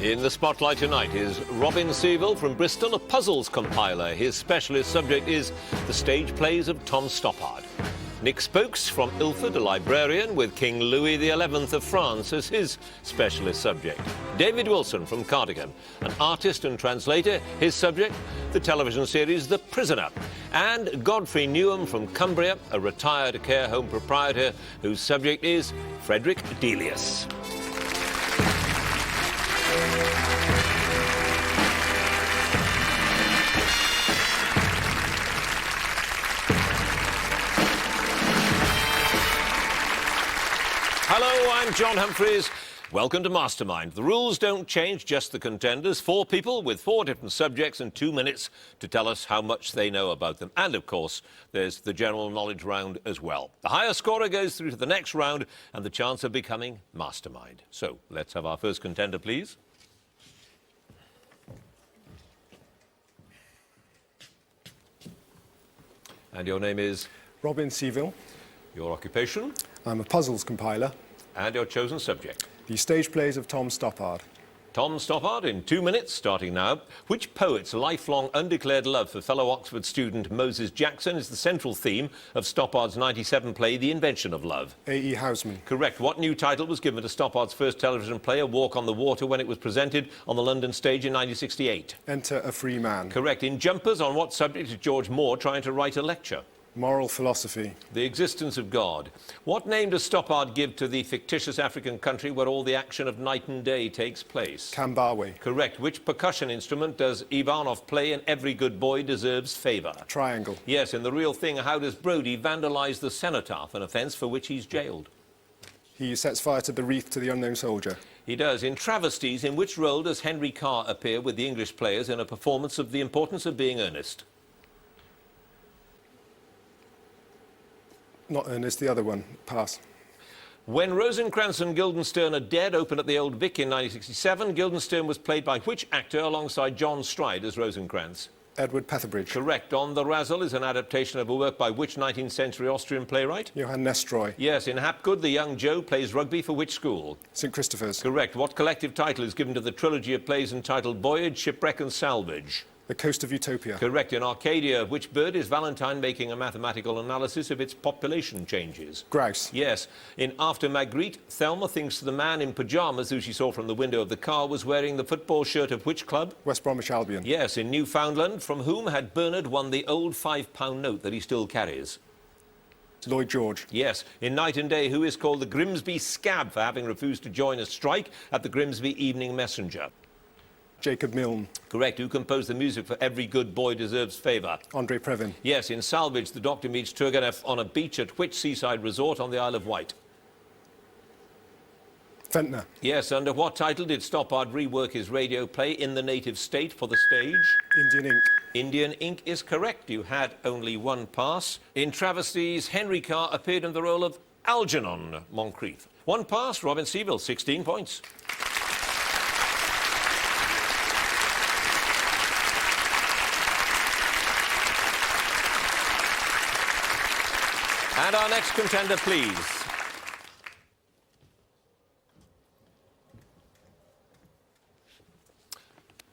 In the spotlight tonight is Robin Seavill from Bristol, a puzzles compiler. His specialist subject is the stage plays of Tom Stoppard. Nick Spokes from Ilford, a librarian, with King Louis XI of France as his specialist subject. David Wilson from Cardigan, an artist and translator. His subject, the television series The Prisoner. And Godfrey Newham from Cumbria, a retired care home proprietor whose subject is Frederick Delius. Hello, I'm John Humphreys. Welcome to Mastermind. The rules don't change, just the contenders. 4 people with 4 different subjects and 2 minutes to tell us how much they know about them. And, of course, there's the general knowledge round as well. The higher scorer goes through to the next round and the chance of becoming Mastermind. So, let's have our first contender, please. And your name is? Robin Seavill. Your occupation? I'm a puzzles compiler. And your chosen subject? The stage plays of Tom Stoppard. Tom Stoppard, in 2 minutes, starting now. Which poet's lifelong undeclared love for fellow Oxford student Moses Jackson is the central theme of Stoppard's 97 play, The Invention of Love? A.E. Housman. Correct. What new title was given to Stoppard's first television play, A Walk on the Water, when it was presented on the London stage in 1968? Enter a Free Man. Correct. In Jumpers, on what subject is George Moore trying to write a lecture? Moral philosophy. The existence of God. What name does Stoppard give to the fictitious African country where all the action of night and day takes place? Kambawe. Correct. Which percussion instrument does Ivanov play in Every Good Boy Deserves Favour? Triangle. Yes, in The Real Thing, how does Brodie vandalise the cenotaph, an offence for which he's jailed? He sets fire to the wreath to the unknown soldier. He does. In Travesties, in which role does Henry Carr appear with the English players in a performance of The Importance of Being Earnest? Not Ernest, the other one. Pass. When Rosencrantz and Guildenstern Are Dead opened at the Old Vic in 1967, Guildenstern was played by which actor alongside John Stride as Rosencrantz? Edward Petherbridge. Correct. On the Razzle is an adaptation of a work by which 19th century Austrian playwright? Johann Nestroy. Yes. In Hapgood, the young Joe plays rugby for which school? St Christopher's. Correct. What collective title is given to the trilogy of plays entitled Voyage, Shipwreck and Salvage? The Coast of Utopia. Correct. In Arcadia, which bird is Valentine making a mathematical analysis of its population changes? Grouse. Yes. In After Magritte, Thelma thinks the man in pyjamas who she saw from the window of the car was wearing the football shirt of which club? West Bromwich Albion. Yes. In Newfoundland, from whom had Bernard won the old £5 note that he still carries? Lloyd George. Yes. In Night and Day, who is called the Grimsby Scab for having refused to join a strike at the Grimsby Evening Messenger? Jacob Milne. Correct. Who composed the music for Every Good Boy Deserves Favour? Andre Previn. Yes. In Salvage, the Doctor meets Turgenev on a beach at which seaside resort on the Isle of Wight? Ventnor. Yes. Under what title did Stoppard rework his radio play In the Native State for the stage? Indian Ink. Indian Ink is correct. You had only 1 pass. In Travesties, Henry Carr appeared in the role of Algernon Moncrief. 1 pass. Robin Seavill, 16 points. And our next contender, please.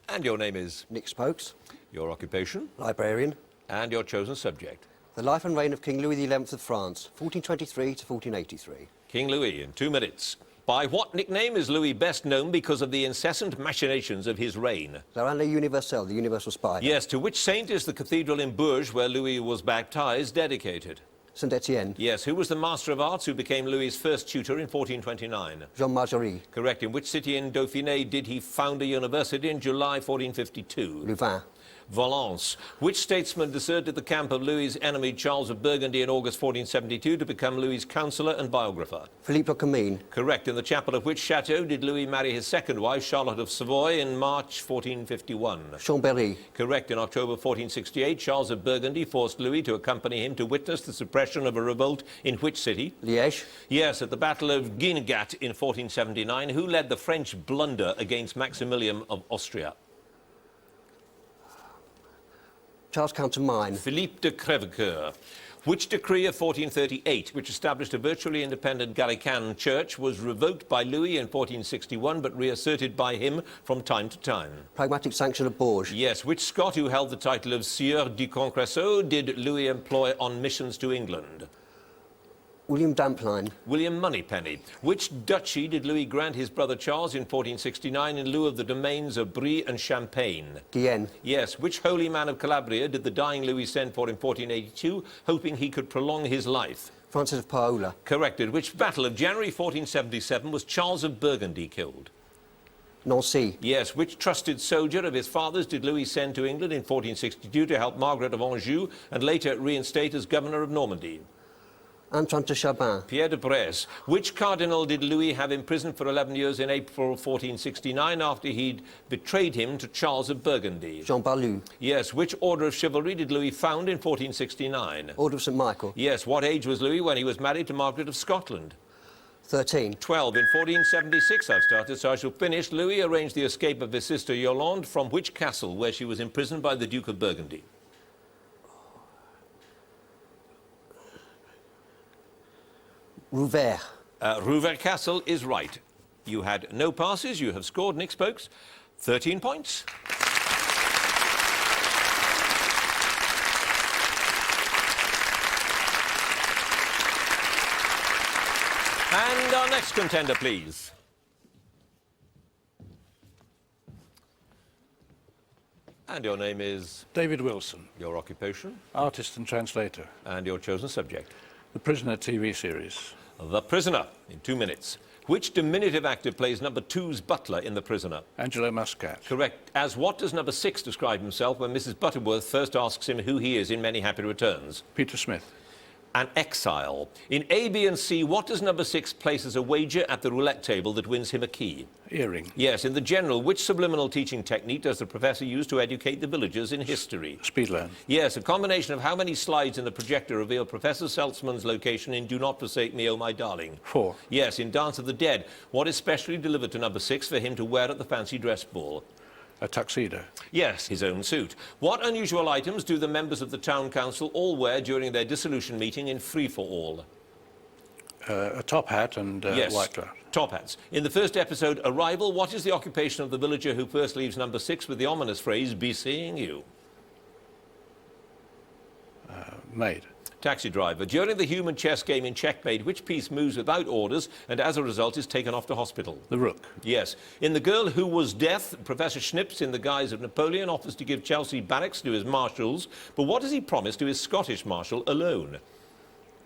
And your name is? Nick Spokes. Your occupation? Librarian. And your chosen subject? The life and reign of King Louis XI of France, 1423 to 1483. King Louis, in 2 minutes. By what nickname is Louis best known because of the incessant machinations of his reign? Le Universel, the universal spy. Yes. To which saint is the cathedral in Bourges, where Louis was baptized, dedicated? Saint Etienne. Yes. Who was the Master of Arts who became Louis's first tutor in 1429? Jean Margerie. Correct. In which city in Dauphiné did he found a university in July 1452? Louvain. Valence. Which statesman deserted the camp of Louis's enemy Charles of Burgundy in August 1472 to become Louis's counsellor and biographer? Philippe de Comines. Correct. In the chapel of which chateau did Louis marry his second wife, Charlotte of Savoy, in March 1451? Chambéry. Correct. In October 1468, Charles of Burgundy forced Louis to accompany him to witness the suppression of a revolt in which city? Liège. Yes, at the Battle of Guinegate in 1479. Who led the French blunder against Maximilian of Austria? Charles Count of Maine. Philippe de Crèvecoeur. Which decree of 1438, which established a virtually independent Gallican church, was revoked by Louis in 1461 but reasserted by him from time to time? Pragmatic sanction of Bourges. Yes. Which Scot who held the title of Sieur du Concresso did Louis employ on missions to England? William Dampline. William Moneypenny. Which duchy did Louis grant his brother Charles in 1469 in lieu of the domains of Brie and Champagne? Guienne. Yes. Which holy man of Calabria did the dying Louis send for in 1482, hoping he could prolong his life? Francis of Paola. Corrected. Which battle of January 1477 was Charles of Burgundy killed? Nancy. Yes. Which trusted soldier of his father's did Louis send to England in 1462 to help Margaret of Anjou and later reinstate as governor of Normandy? Antoine de Chabin. Pierre de Bresse. Which cardinal did Louis have imprisoned for 11 years in April 1469 after he'd betrayed him to Charles of Burgundy? Jean Balue. Yes. Which order of chivalry did Louis found in 1469? Order of St Michael. Yes. What age was Louis when he was married to Margaret of Scotland? 13. 12. In 1476 I've started, so I shall finish. Louis arranged the escape of his sister Yolande from which castle where she was imprisoned by the Duke of Burgundy? Rouvert. Rouvert Castle is right. You had no passes. You have scored, Nick Spokes, 13 points. And our next contender, please. And your name is? David Wilson, Your occupation? artist and translator. And your chosen subject? The Prisoner TV series. The Prisoner, in 2 minutes. Which diminutive actor plays number 2's butler in The Prisoner? Angelo Muscat. Correct. As what does number 6 describe himself when Mrs. Butterworth first asks him who he is in Many Happy Returns? Peter Smith. An exile. In A, B and C, what does number 6 place as a wager at the roulette table that wins him a key? Earring. Yes. In The General, which subliminal teaching technique does the professor use to educate the villagers in history? Speedlearn. Yes. A combination of how many slides in the projector reveal Professor Seltzman's location in Do Not Forsake Me, Oh My Darling? 4. Yes. In Dance of the Dead, what is specially delivered to number 6 for him to wear at the fancy dress ball? A tuxedo. Yes, his own suit. What unusual items do the members of the town council all wear during their dissolution meeting in Free-for-All? A top hat and Yes, white glove. top hats. In the first episode, Arrival, what is the occupation of the villager who first leaves number 6 with the ominous phrase, "Be seeing you"? Maid. Taxi driver. During the human chess game in Checkmate, which piece moves without orders and as a result is taken off to hospital? The Rook. Yes. In The Girl Who Was Death, Professor Schnips, in the guise of Napoleon, offers to give Chelsea barracks to his marshals, but what does he promise to his Scottish marshal alone?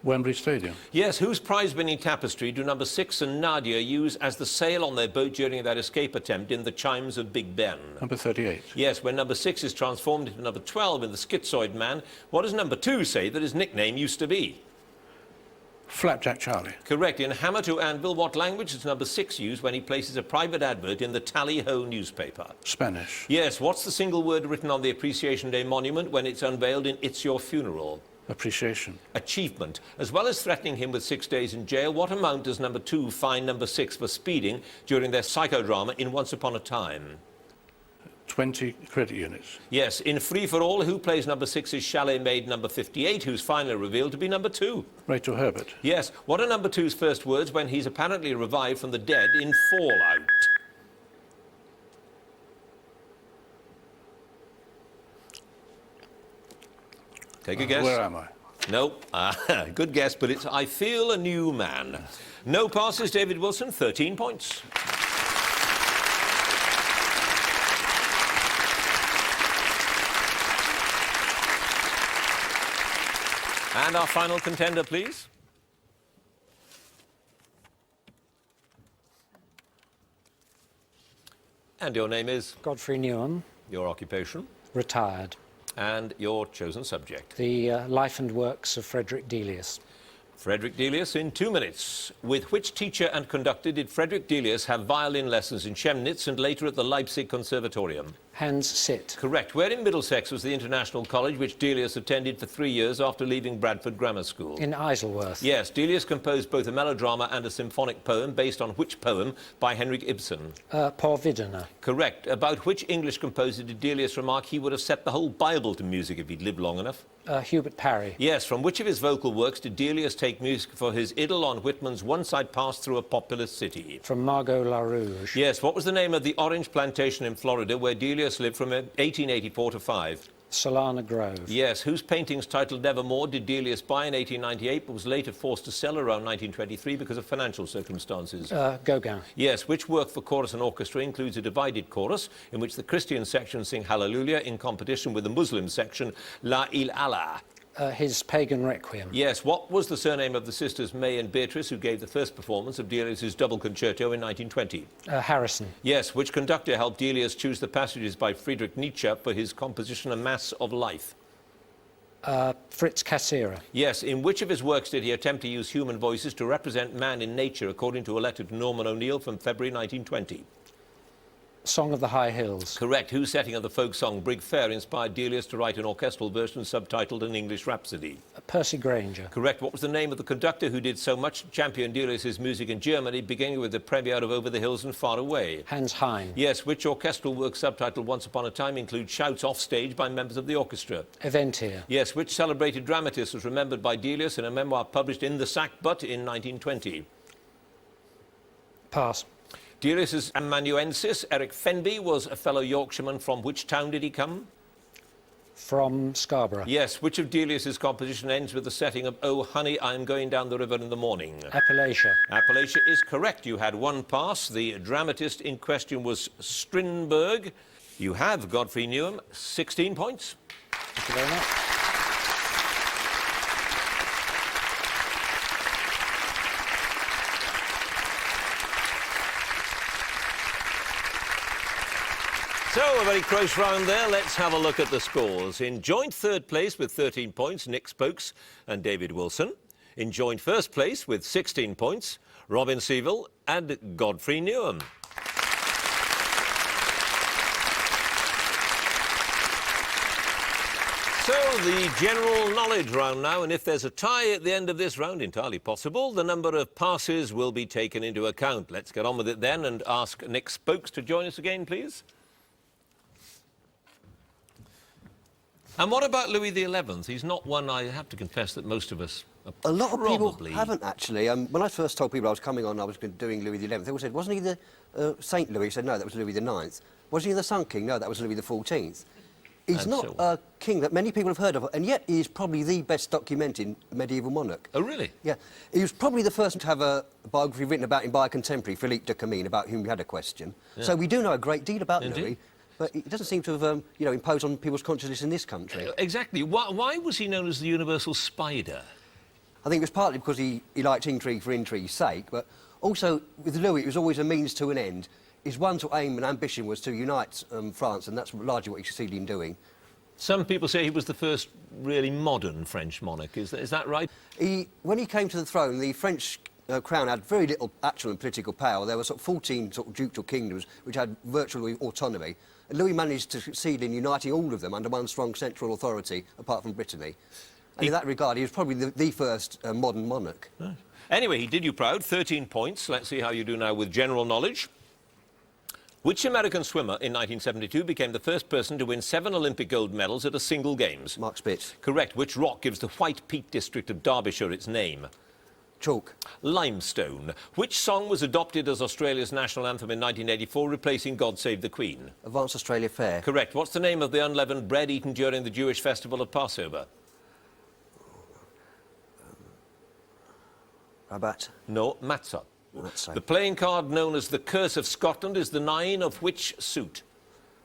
Wembley Stadium. Yes, whose prize-winning tapestry do number 6 and Nadia use as the sail on their boat during their escape attempt in The Chimes of Big Ben? Number 38. Yes, when number 6 is transformed into number 12 in The Schizoid Man, what does number 2 say that his nickname used to be? Flapjack Charlie. Correct. In Hammer to Anvil, what language does number 6 use when he places a private advert in the Tally-Ho newspaper? Spanish. Yes, what's the single word written on the Appreciation Day monument when it's unveiled in It's Your Funeral? Appreciation. Achievement. As well as threatening him with 6 days in jail, what amount does number 2 fine number 6 for speeding during their psychodrama in Once Upon a Time? 20 credit units. Yes, in Free for All, who plays number 6's chalet maid number 58, who's finally revealed to be number 2? Rachel Herbert. Yes, what are number 2's first words when he's apparently revived from the dead in Fallout? Take a guess. Where am I? No, good guess, but it's I Feel a New Man. No passes, David Wilson, 13 points. And our final contender, please. And your name is? Godfrey Newham, Your occupation? retired. And your chosen subject? The life and works of Frederick Delius. Frederick Delius in 2 minutes. With which teacher and conductor did Frederick Delius have violin lessons in Chemnitz and later at the Leipzig Conservatorium? Hands sit. Correct. Where in Middlesex was the International College which Delius attended for 3 years after leaving Bradford Grammar School? In Isleworth. Yes, Delius composed both a melodrama and a symphonic poem based on which poem by Henrik Ibsen? Porvidena. Correct. About which English composer did Delius remark he would have set the whole Bible to music if he'd lived long enough? Hubert Parry. Yes, from which of his vocal works did Delius take music for his idyll on Whitman's Once I Passed Through a Populous City? From Margot LaRouge. Yes, what was the name of the orange plantation in Florida where Delius lived from 1884 to 5? Solana Grove. Yes, whose paintings titled Nevermore did Delius buy in 1898 but was later forced to sell around 1923 because of financial circumstances? Gauguin. Yes, which work for chorus and orchestra includes a divided chorus in which the Christian section sing Hallelujah in competition with the Muslim section La Il Allah? His Pagan Requiem. Yes, what was the surname of the sisters May and Beatrice who gave the first performance of Delius's double concerto in 1920? Harrison. Yes, which conductor helped Delius choose the passages by Friedrich Nietzsche for his composition A Mass of Life? Fritz Cassira. Yes, in which of his works did he attempt to use human voices to represent man in nature according to a letter to Norman O'Neill from February 1920? Song of the High Hills. Correct. Whose setting of the folk song Brig Fair inspired Delius to write an orchestral version subtitled An English Rhapsody? Percy Granger. Correct. What was the name of the conductor who did so much to champion Delius's music in Germany, beginning with the premiere of Over the Hills and Far Away? Hans Heine. Yes. Which orchestral work subtitled Once Upon a Time includes shouts off stage by members of the orchestra? Eventier. Yes. Which celebrated dramatist was remembered by Delius in a memoir published in the Sackbutt in 1920? Pass. Delius's amanuensis, Eric Fenby, was a fellow Yorkshireman. From which town did he come? From Scarborough. Yes. Which of Delius's composition ends with the setting of Oh, honey, I'm going down the river in the morning? Appalachia. Appalachia is correct. You had one pass. The dramatist in question was Strindberg. You have Godfrey Newham, 16 points. Thank you very much. So, a very close round there. Let's have a look at the scores. In joint third place with 13 points, Nick Spokes and David Wilson. In joint first place with 16 points, Robin Seavill and Godfrey Newham. So, the general knowledge round now, and if there's a tie at the end of this round, entirely possible, the number of passes will be taken into account. Let's get on with it then and ask Nick Spokes to join us again, please. And what about Louis XI? He's not one, I have to confess, that most of us are A lot of probably... people haven't, actually. When I first told people I was coming on, I was doing Louis XI, they all said, wasn't he the St. Louis? I said, no, that was Louis IX. Wasn't he the Sun King? No, that was Louis XIV. He's And not so a king that many people have heard of, and yet he is probably the best documented medieval monarch. Oh, really? Yeah. He was probably the first to have a biography written about him by a contemporary, Philippe de Camille, about whom we had a question. Yeah. So we do know a great deal about Indeed. Louis, but it doesn't seem to have, imposed on people's consciousness in this country. Exactly. Why was he known as the universal spider? I think it was partly because he liked intrigue for intrigue's sake, but also with Louis, it was always a means to an end. His one sort of aim and ambition was to unite France, and that's largely what he succeeded in doing. Some people say he was the first really modern French monarch. Is that right? When he came to the throne, the French crown had very little actual and political power. There were sort of 14 sort of ducal kingdoms which had virtual autonomy. And Louis managed to succeed in uniting all of them under one strong central authority, apart from Brittany. And in that regard, he was probably the first modern monarch. Right. Anyway, he did you proud. 13 points. Let's see how you do now with general knowledge. Which American swimmer in 1972 became the first person to win 7 Olympic gold medals at a single Games? Mark Spitz. Correct. Which rock gives the White Peak district of Derbyshire its name? Chalk. Limestone. Which song was adopted as Australia's national anthem in 1984, replacing God Save the Queen? Advanced Australia Fair. Correct. What's the name of the unleavened bread eaten during the Jewish festival of Passover? Rabat. No, matzah. That's The playing card known as the Curse of Scotland is the 9 of which suit?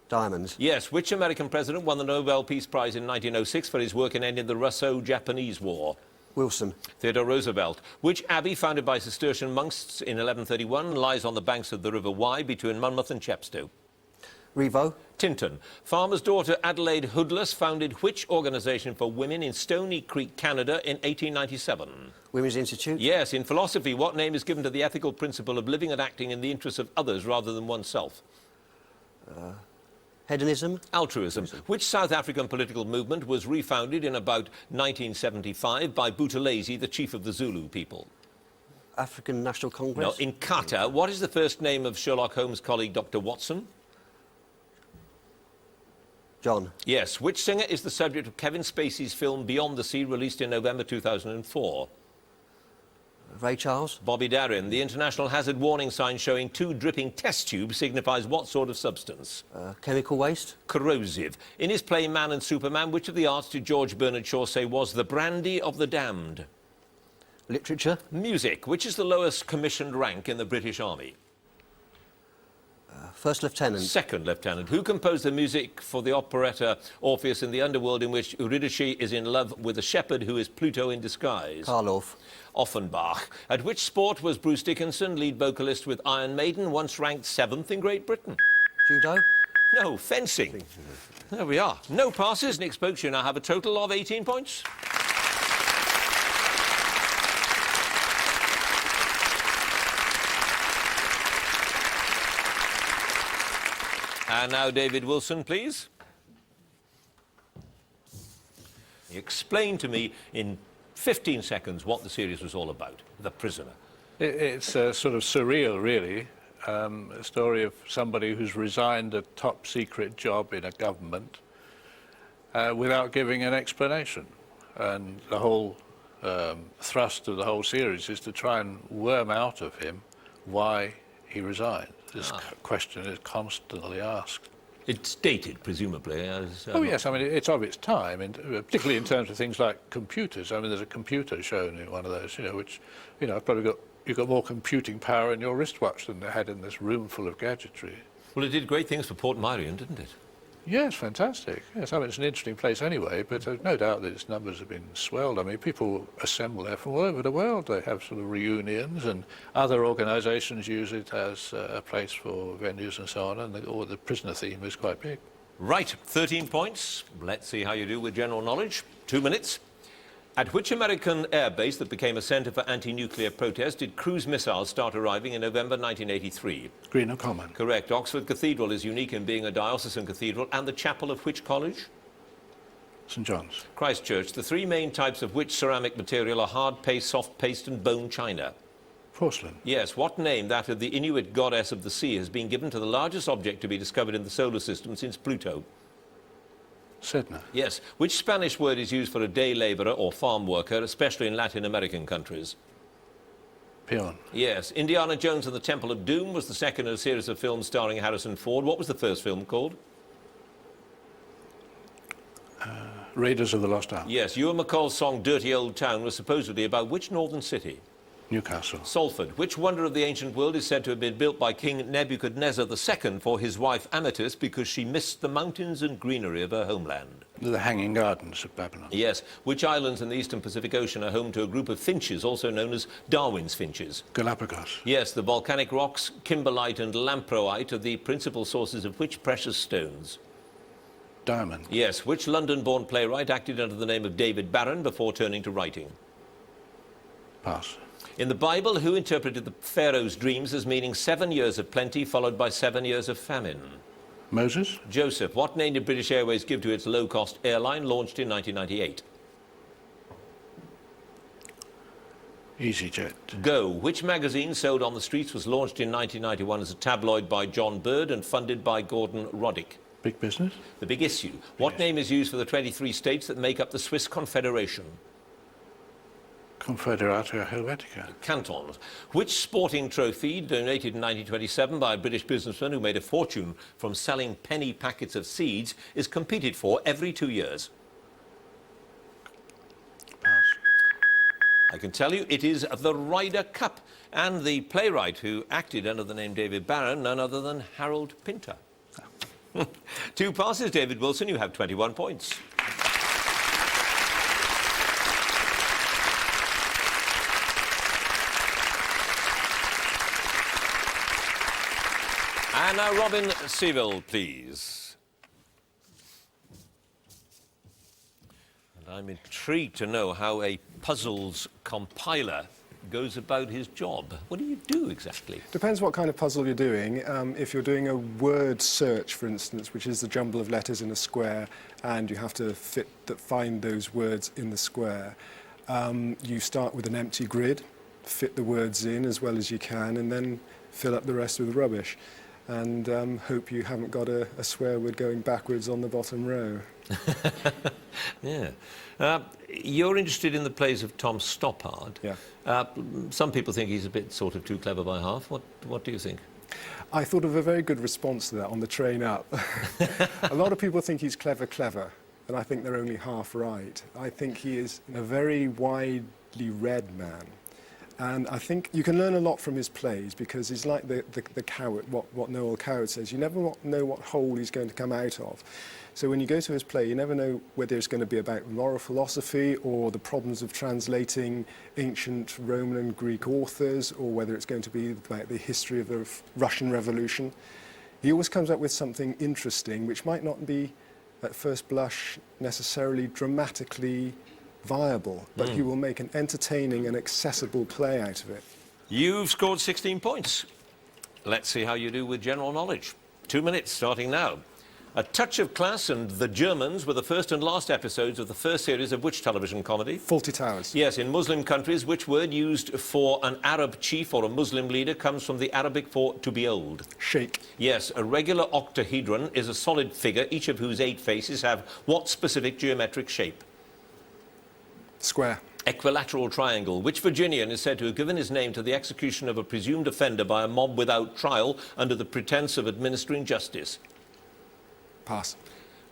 Diamonds. Yes. Which American president won the Nobel Peace Prize in 1906 for his work in ending the Russo-Japanese War? Wilson. Theodore Roosevelt. Which abbey, founded by Cistercian monks in 1131, lies on the banks of the River Wye between Monmouth and Chepstow? Revo. Tinton. Farmer's daughter Adelaide Hoodless founded which organisation for women in Stony Creek, Canada in 1897? Women's Institute. Yes. In philosophy, what name is given to the ethical principle of living and acting in the interests of others rather than oneself? Hedonism. Altruism. Which South African political movement was refounded in about 1975 by Buthelezi, the chief of the Zulu people? African National No, Congress. Inkatha. What is the first name of Sherlock Holmes' colleague, Dr. Watson? John. Yes. Which singer is the subject of Kevin Spacey's film Beyond the Sea, released in November 2004? Ray Charles. Bobby Darin. The international hazard warning sign showing 2 dripping test tubes signifies what sort of substance? Chemical waste. Corrosive. In his play Man and Superman, which of the arts did George Bernard Shaw say was the brandy of the damned? Literature. Music. Which is the lowest commissioned rank in the British Army? First Lieutenant. Second lieutenant. Who composed the music for the operetta Orpheus in the Underworld, in which Eurydice is in love with a shepherd who is Pluto in disguise? Karloff. Offenbach. At which sport was Bruce Dickinson, lead vocalist with Iron Maiden, once ranked 7th in Great Britain? Judo. No, fencing. There we are. No passes. Nick Spokes, you now have a total of 18 points. And now David Wilson, please. Explain to me in 15 seconds what the series was all about, The Prisoner. It's sort of surreal, really. A story of somebody who's resigned a top-secret job in a government without giving an explanation. And the whole thrust of the whole series is to try and worm out of him why he resigned. This question is constantly asked. It's dated, presumably. Oh, yes, I mean, it's of its time, and particularly in terms of things like computers. I mean, there's a computer shown in one of those, which, probably you've got more computing power in your wristwatch than they had in this room full of gadgetry. Well, it did great things for Port Merion, didn't it? Yes, fantastic. Yes, I mean, it's an interesting place anyway, but there's no doubt that its numbers have been swelled. I mean, people assemble there from all over the world. They have sort of reunions, and other organisations use it as a place for venues and so on, and the prisoner theme is quite big. Right, 13 points. Let's see how you do with general knowledge. 2 minutes. At which American air base that became a centre for anti-nuclear protest did cruise missiles start arriving in November 1983? Greenock Common. Correct. Oxford Cathedral is unique in being a diocesan cathedral, and the chapel of which college? St John's. Christchurch. The 3 main types of which ceramic material are hard paste, soft paste and bone china? Porcelain. Yes. What name, that of the Inuit goddess of the sea, has been given to the largest object to be discovered in the solar system since Pluto? Sedna. Yes. Which Spanish word is used for a day labourer or farm worker, especially in Latin American countries? Peon. Yes. Indiana Jones and the Temple of Doom was the second in a series of films starring Harrison Ford. What was the first film called? Raiders of the Lost Ark. Yes. Ewan McCall's song Dirty Old Town was supposedly about which northern city? Newcastle. Salford. Which wonder of the ancient world is said to have been built by King Nebuchadnezzar II for his wife Amethyst because she missed the mountains and greenery of her homeland? The Hanging Gardens of Babylon. Yes. Which islands in the eastern Pacific Ocean are home to a group of finches, also known as Darwin's finches? Galapagos. Yes. The volcanic rocks kimberlite and lamproite are the principal sources of which precious stones? Diamond. Yes. Which London-born playwright acted under the name of David Barron before turning to writing? Pass. In the Bible, who interpreted the Pharaoh's dreams as meaning 7 years of plenty followed by 7 years of famine? Moses. Joseph. What name did British Airways give to its low-cost airline launched in 1998? EasyJet. Go. Which magazine, sold on the streets, was launched in 1991 as a tabloid by John Bird and funded by Gordon Roddick? Big Business. The Big Issue. What name is used for the 23 states that make up the Swiss Confederation? Confederata Helvetica. Cantons. Which sporting trophy, donated in 1927 by a British businessman who made a fortune from selling penny packets of seeds, is competed for every 2 years? Pass. I can tell you it is the Ryder Cup, and the playwright who acted under the name David Barron, none other than Harold Pinter. 2 passes, David Wilson. You have 21 points. And now Robin Seavill, please. And I'm intrigued to know how a puzzles compiler goes about his job? What do you do exactly? Depends what kind of puzzle you're doing. If you're doing a word search, for instance, which is the jumble of letters in a square, and you have to find those words in the square, you start with an empty grid, fit the words in as well as you can, and then fill up the rest with rubbish. And hope you haven't got a swear word going backwards on the bottom row. Yeah. You're interested in the plays of Tom Stoppard. Yeah. Some people think he's a bit sort of too clever by half. What do you think? I thought of a very good response to that on the train up. A lot of people think he's clever, and I think they're only half right. I think he is a very widely read man. And I think you can learn a lot from his plays, because he's like the coward, what Noel Coward says. You never know what hole he's going to come out of. So when you go to his play, you never know whether it's going to be about moral philosophy or the problems of translating ancient Roman and Greek authors, or whether it's going to be about the history of the Russian Revolution. He always comes up with something interesting, which might not be, at first blush, necessarily dramatically viable, but he will make an entertaining and accessible play out of it. You've scored 16 points. Let's see how you do with general knowledge. 2 minutes starting now. A Touch of Class and The Germans were the first and last episodes of the first series of which television comedy? Fawlty Towers. Yes, in Muslim countries, which word used for an Arab chief or a Muslim leader comes from the Arabic for to be old? Sheikh. Yes, a regular octahedron is a solid figure, each of whose 8 faces have what specific geometric shape? Square. Equilateral triangle. Which Virginian is said to have given his name to the execution of a presumed offender by a mob without trial under the pretense of administering justice? Pass.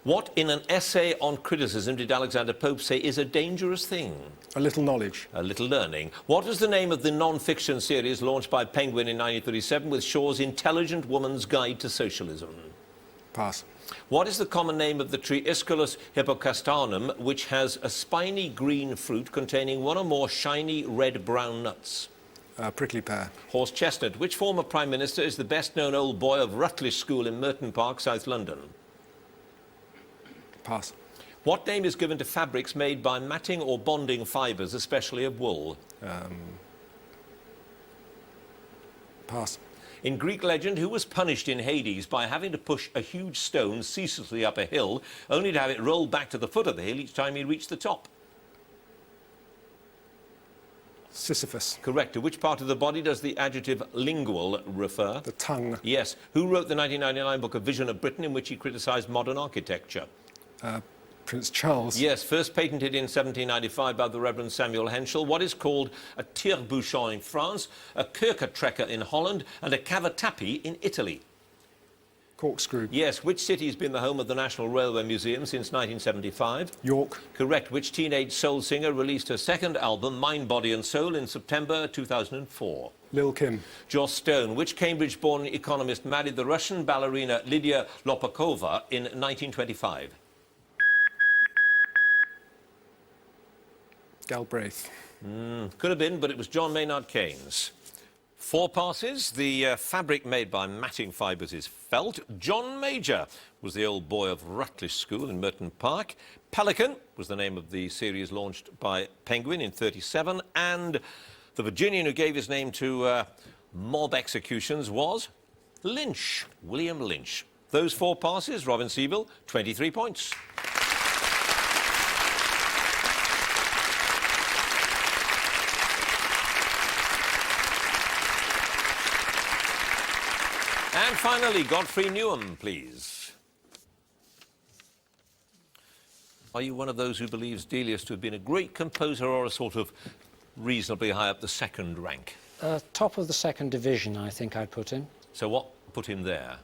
What in an essay on criticism did Alexander Pope say is a dangerous thing? A little knowledge. A little learning. What was the name of the non-fiction series launched by Penguin in 1937 with Shaw's Intelligent Woman's Guide to Socialism? Pass. What is the common name of the tree Aesculus hippocastanum, which has a spiny green fruit containing one or more shiny red-brown nuts? Prickly pear. Horse chestnut. Which former Prime Minister is the best-known old boy of Rutlish School in Merton Park, South London? Pass. What name is given to fabrics made by matting or bonding fibres, especially of wool? Pass. In Greek legend, who was punished in Hades by having to push a huge stone ceaselessly up a hill, only to have it roll back to the foot of the hill each time he reached the top? Sisyphus. Correct. To which part of the body does the adjective lingual refer? The tongue. Yes. Who wrote the 1999 book A Vision of Britain, in which he criticised modern architecture? Prince Charles. Yes, first patented in 1795 by the Reverend Samuel Henschel. What is called a tire-bouchon in France, a kurkentrekker in Holland, and a cavatappi in Italy? Corkscrew. Yes, which city has been the home of the National Railway Museum since 1975? York. Correct. Which teenage soul singer released her second album, Mind, Body and Soul, in September 2004? Lil Kim. Joss Stone. Which Cambridge-born economist married the Russian ballerina Lydia Lopakova in 1925? Galbraith. Could have been, but it was John Maynard Keynes. 4 passes. The fabric made by matting fibres is felt. John Major was the old boy of Rutlish School in Merton Park. Pelican was the name of the series launched by Penguin in 1937. And the Virginian who gave his name to mob executions was Lynch, William Lynch. Those 4 passes, Robin Seavill, 23 points. And finally, Godfrey Newham, please. Are you one of those who believes Delius to have been a great composer or a sort of reasonably high up the second rank? Top of the second division, I think I'd put him. So what put him there?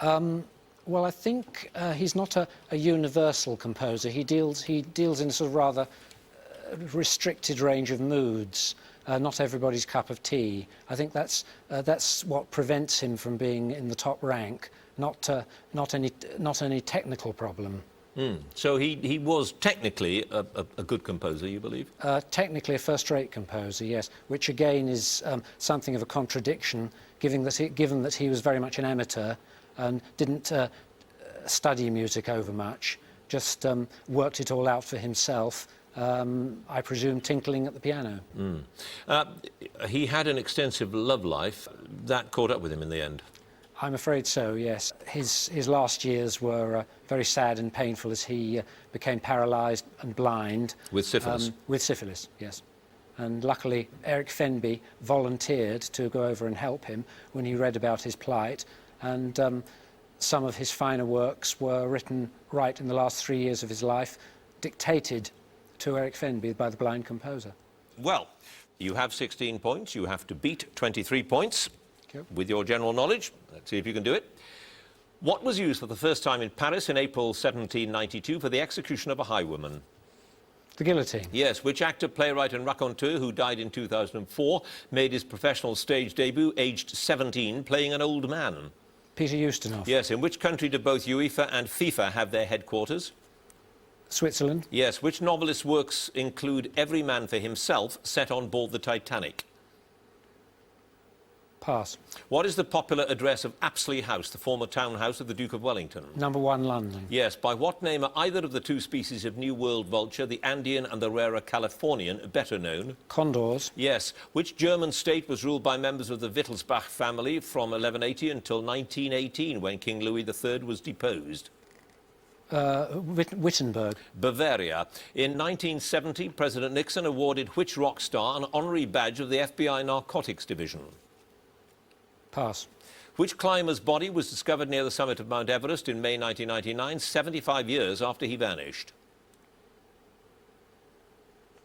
Well, I think he's not a universal composer. He deals in a sort of rather restricted range of moods. Not everybody's cup of tea. I think that's what prevents him from being in the top rank. Not any technical problem. So he was technically a good composer, you believe? Technically a first-rate composer, yes. Which again is something of a contradiction, given that he was very much an amateur and didn't study music over much. Just worked it all out for himself I presume tinkling at the piano. He had an extensive love life. That caught up with him in the end. I'm afraid so, yes. His last years were very sad and painful as he became paralysed and blind. With syphilis? With syphilis, yes. And luckily, Eric Fenby volunteered to go over and help him when he read about his plight. And some of his finer works were written right in the last 3 years of his life, dictated to Eric Fenby by the blind composer. Well, you have 16 points. You have to beat 23 points. Okay. With your general knowledge. Let's see if you can do it. What was used for the first time in Paris in April 1792 for the execution of a highwayman? The guillotine. Yes. Which actor, playwright and raconteur who died in 2004 made his professional stage debut aged 17 playing an old man? Peter Ustinov. Yes. In which country do both UEFA and FIFA have their headquarters? Switzerland. Yes. Which novelist's works include Every Man for Himself set on board the Titanic? Pass. What is the popular address of Apsley House, the former townhouse of the Duke of Wellington? Number 1, London. Yes. By what name are either of the two species of New World vulture, the Andean and the rarer Californian, better known? Condors. Yes. Which German state was ruled by members of the Wittelsbach family from 1180 until 1918, when King Louis III was deposed? Wittenberg. Bavaria. In 1970, President Nixon awarded which rock star an honorary badge of the FBI Narcotics Division? Pass. Which climber's body was discovered near the summit of Mount Everest in May 1999, 75 years after he vanished?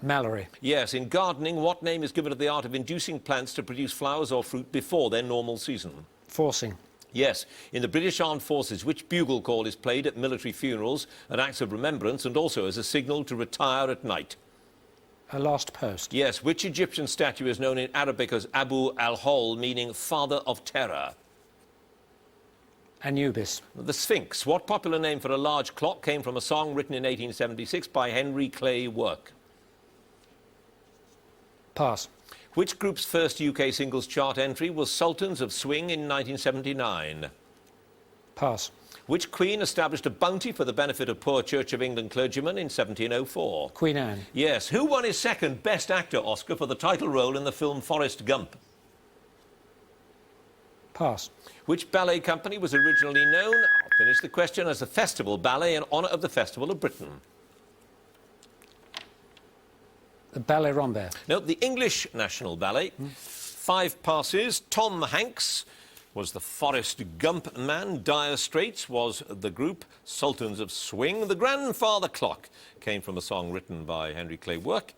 Mallory. Yes. In gardening, what name is given to the art of inducing plants to produce flowers or fruit before their normal season? Forcing. Yes. In the British Armed Forces, which bugle call is played at military funerals, at acts of remembrance, and also as a signal to retire at night? A last post. Yes. Which Egyptian statue is known in Arabic as Abu al-Hol, meaning father of terror? Anubis. The Sphinx. What popular name for a large clock came from a song written in 1876 by Henry Clay Work? Pass. Which group's first UK singles chart entry was Sultans of Swing in 1979? Pass. Which queen established a bounty for the benefit of poor Church of England clergymen in 1704? Queen Anne. Yes. Who won his second Best Actor Oscar for the title role in the film Forrest Gump? Pass. Which ballet company was originally known, I'll finish the question, as the Festival Ballet in honour of the Festival of Britain? The Ballet Rambert. No, the English National Ballet. 5 passes. Tom Hanks was the Forrest Gump man. Dire Straits was the group. Sultans of Swing. The Grandfather Clock came from a song written by Henry Clay Work.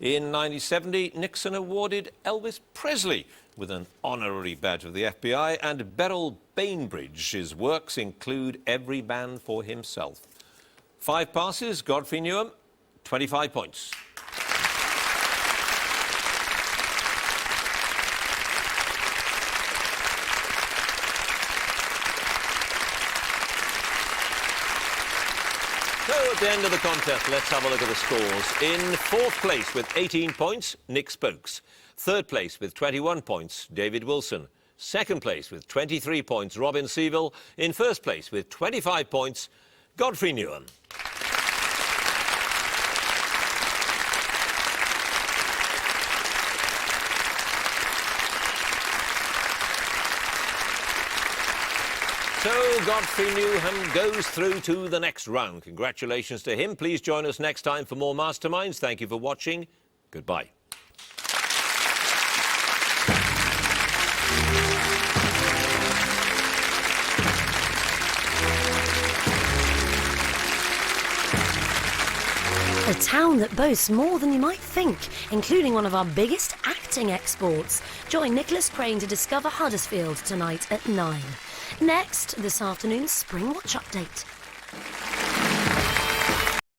In 1970, Nixon awarded Elvis Presley with an honorary badge of the FBI, and Beryl Bainbridge's works include Every Man for Himself. 5 passes. Godfrey Newham, 25 points. So at the end of the contest, let's have a look at the scores. In 4th place with 18 points, Nick Spokes. 3rd place with 21 points, David Wilson. 2nd place with 23 points, Robin Seavill. In 1st place with 25 points, Godfrey Newham. So Godfrey Newham goes through to the next round. Congratulations to him. Please join us next time for more Masterminds. Thank you for watching. Goodbye. A town that boasts more than you might think, including one of our biggest acting exports. Join Nicholas Crane to discover Huddersfield tonight at 9. Next, this afternoon's Spring Watch Update.